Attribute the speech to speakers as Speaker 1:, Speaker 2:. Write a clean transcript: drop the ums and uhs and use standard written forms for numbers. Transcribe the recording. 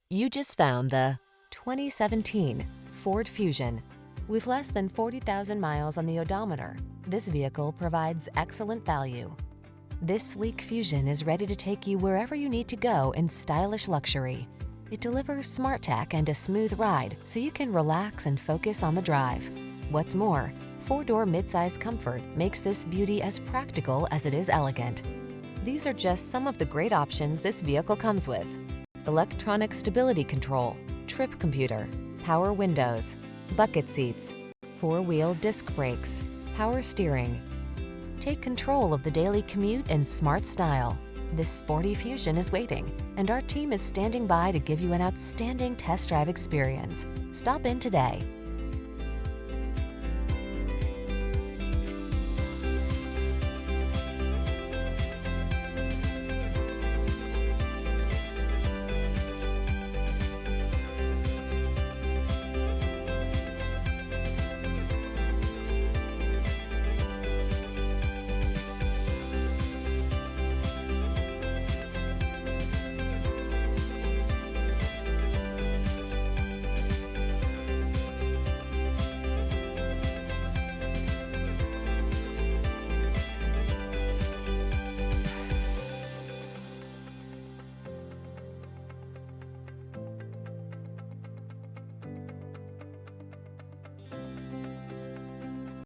Speaker 1: You just found the 2017 Ford Fusion. With less than 40,000 miles on the odometer, this vehicle provides excellent value. This sleek Fusion is ready to take you wherever you need to go in stylish luxury. It delivers smart tech and a smooth ride so you can relax and focus on the drive. What's more, four-door midsize comfort makes this beauty as practical as it is elegant. These are just some of the great options this vehicle comes with: electronic stability control, trip computer, power windows, bucket seats, four-wheel disc brakes, power steering. Take control of the daily commute in smart style. This sporty Fusion is waiting, and our team is standing by to give you an outstanding test drive experience. Stop in today.